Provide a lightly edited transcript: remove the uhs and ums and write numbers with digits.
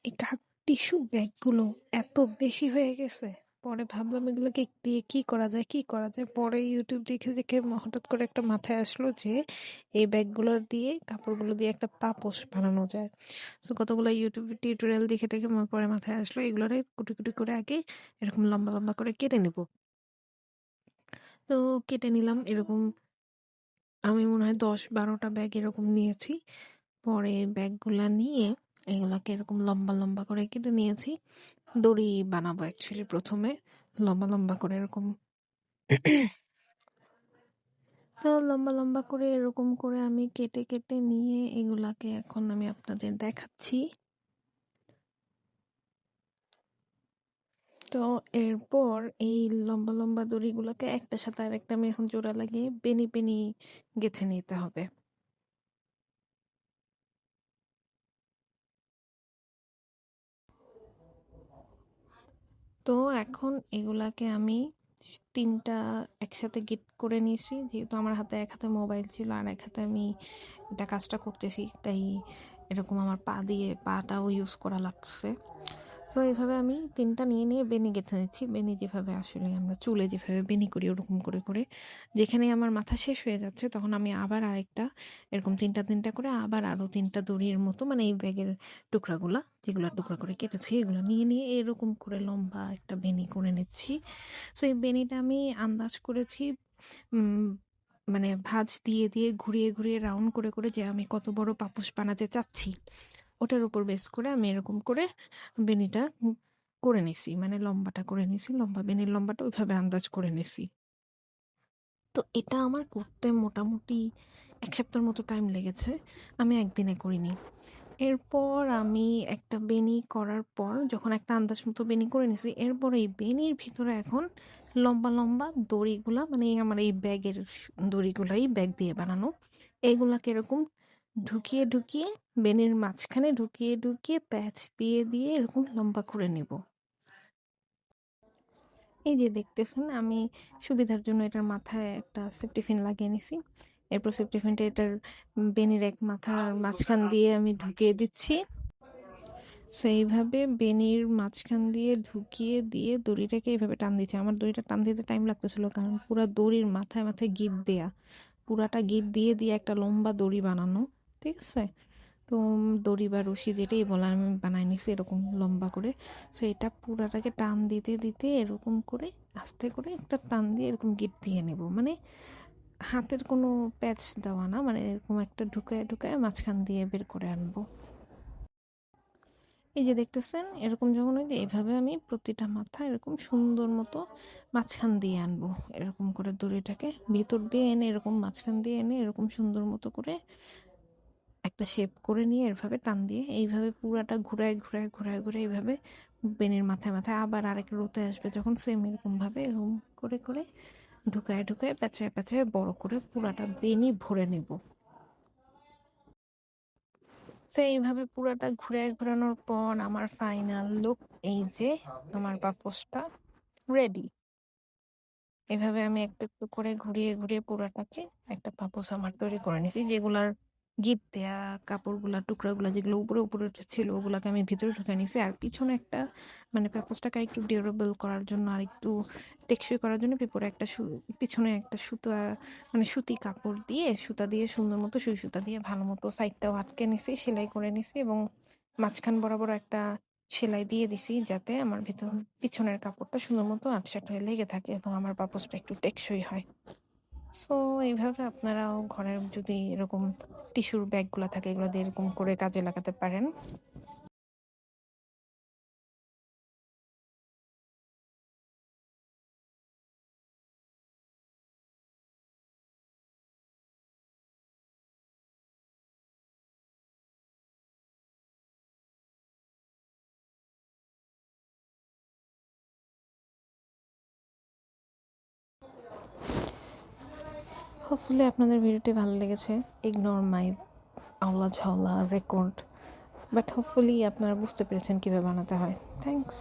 এই টিস্যু ব্যাগগুলো এত বেশি হয়ে গেছে। পরে ভাবলাম এগুলোকে দিয়ে কি করা যায়। পরে ইউটিউব দেখে দেখে হঠাৎ করে একটা মাথায় আসলো যে এই ব্যাগগুলো দিয়ে কাপড়গুলো দিয়ে একটা পাপোশ বানানো যায়। তো কতগুলো ইউটিউব টিউটোরিয়াল দেখে দেখে পরে মাথায় আসলো এগুলোরে কুটি কুটি করে আগে এরকম লম্বা লম্বা করে কেটে নেব। তো কেটে নিলাম এরকম। আমি মনে হয় ১০-১২টা ব্যাগ এরকম নিয়েছি। পরে ব্যাগগুলা নিয়ে এগুলাকে এরকম লম্বা লম্বা করে কেটে নিয়েছি। দড়ি বানাবো অ্যাকচুয়ালি প্রথমে লম্বা লম্বা করে এরকম। তো লম্বা লম্বা করে এরকম করে আমি কেটে কেটে নিয়ে এগুলাকে এখন আমি আপনাদের দেখাচ্ছি। তো এরপর এই লম্বা লম্বা দড়িগুলোকে একটা সাথে আর একটা আমি এখন জোড়া লাগিয়ে বেনি বেনি গেঁথে নিতে হবে। তো এখন এগুলাকে আমি ৩টা একসাথে গিট করে নিয়েছি। যেহেতু আমার হাতে এক হাতে মোবাইল ছিল আর এক হাতে আমি এটা কাজটা করতেছি, তাই এরকম আমার পাটাও ইউজ করা লাগছে। তো এইভাবে আমি ৩টা নিয়ে নিয়ে বেনি গেঁথে নিচ্ছি। বেনি যেভাবে আসলে আমরা চুলে যেভাবে বেনি করি ওরকম করে করে যেখানে আমার মাথা শেষ হয়ে যাচ্ছে তখন আমি আবার আরেকটা এরকম ৩টা করে আবার আরও ৩টা দড়ির মতো মানে এই ব্যাগের টুকরাগুলা যেগুলো টুকরা করে কেটেছি এগুলো নিয়ে নিয়ে এরকম করে লম্বা একটা বেনি করে নিচ্ছি। সো এই বেনিটা আমি আন্দাজ করেছি মানে ভাঁজ দিয়ে দিয়ে ঘুরিয়ে ঘুরিয়ে রাউন্ড করে করে যে আমি কত বড় পাপোশ বানাতে চাচ্ছি ওটার উপর বেস করে আমি এরকম করে বেনিটা করে নিছি, মানে লম্বাটা করে নিছি, লম্বা বেনির লম্বাটা ওইভাবে আন্দাজ করে নিছি। তো এটা আমার করতে মোটামুটি ১ সপ্তাহের মতো টাইম লেগেছে, আমি একদিনে করিনি। এরপর আমি একটা বেনি করার পর যখন একটা আন্দাজ মতো বেনি করে নিছি এরপর এই বেনির ভিতরে এখন লম্বা লম্বা দড়িগুলা মানে আমার এই ব্যাগের দড়িগুলাই ব্যাগ দিয়ে বানানো এগুলাকে এরকম ঢুকিয়ে ঢুকিয়ে বেনির মাঝখানে ঢুকিয়ে ঢুকিয়ে প্যাচ দিয়ে দিয়ে এরকম লম্বা করে নেব। এই যে দেখতেছেন আমি সুবিধার জন্য এটার মাথায় একটা সেফটি পিন লাগিয়ে নিছি। এরপর সেফটি পিনটা এটার বেনির এক মাথার মাঝখান দিয়ে আমি ঢুকিয়ে দিচ্ছি। সো এইভাবে বেনির মাঝখান দিয়ে ঢুকিয়ে দিয়ে দড়িটাকে এইভাবে টান দিচ্ছি। আমার দড়িটা টান দিতে টাইম লাগতেছিল কারণ পুরো দড়ির মাথায় মাথায় গিট দেয়া, পুরাটা গিট দিয়ে দিয়ে একটা লম্বা দড়ি বানানো, ঠিক আছে। তো দড়ি বা রশি যেটাই বলে আমি বানাই নিছি এরকম লম্বা করে। সো এটা পুরাটাকে টান দিতে দিতে এরকম করে আস্তে করে একটা টান দিয়ে এরকম গিট দিয়ে নেব, মানে হাতের কোনো প্যাচ দেওয়া না, মানে এরকম একটা ঢুকায় ঢুকায় মাঝখান দিয়ে বের করে আনবো। এই যে দেখতেছেন এরকম যখন ওই যে এইভাবে আমি প্রতিটা মাথা এরকম সুন্দর মতো মাঝখান দিয়ে আনবো, এরকম করে দড়িটাকে ভিতর দিয়ে এনে এরকম মাঝখান দিয়ে এনে এরকম সুন্দর মতো করে একটা শেপ করে নিয়ে এভাবে টান দিয়ে এইভাবে পুরাটা ঘুরায় ঘুরায় ঘুরায় ঘুরে এইভাবে বেনির মাথায় মাথায় আবার আরেক রোতে আসবে যখন সেম এরকমভাবে এরকম করে করে ঢুকায় ঢুকায় পেঁচায় পেঁচায় বড় করে পুরাটা বেনি ভরে নেব। তো এইভাবে পুরাটা ঘুরে ঘোরানোর পর আমার ফাইনাল লুক এই যে আমার পাপোশটা রেডি। এভাবে আমি একটু একটু করে ঘুরিয়ে ঘুরিয়ে পুরাটাকে একটা পাপোশ আমার তৈরি করে নিয়েছি, যেগুলার গিট দেয়া কাপড়গুলা টুকরাগুলা যেগুলো উপরে উপরে ছিল ওগুলাকে আমি ভিতরে ঢুকে নিয়েছি। আর পিছনে একটা মানে পাপোশটাকে একটু ডিউরেবল করার জন্য আর একটু টেকসই করার জন্য পিছনে একটা সুতা মানে সুতা দিয়ে সুন্দর মতো সুই সুতা দিয়ে ভালো মতো সাইডটাও আটকে নিছি, সেলাই করে নিছি এবং মাঝখান বরাবর একটা সেলাই দিয়ে দিছি যাতে আমার পিছনের কাপড়টা সুন্দর মতো আটসাট হয়ে লেগে থাকে এবং আমার পাপোশটা একটু টেকসই হয়। সো এইভাবে আপনারাও ঘরের যদি এরকম টিস্যুর ব্যাগগুলো থাকে এগুলো দিয়ে এরকম করে কাজে লাগাতে পারেন। হোপফুলি আপনাদের ভিডিওটি ভালো লেগেছে। ইগনোর মাই আওলা ঝাওলা রেকর্ড, বাট হোপফুলি আপনারা বুঝতে পেরেছেন কীভাবে বানাতে হয়। থ্যাংকস।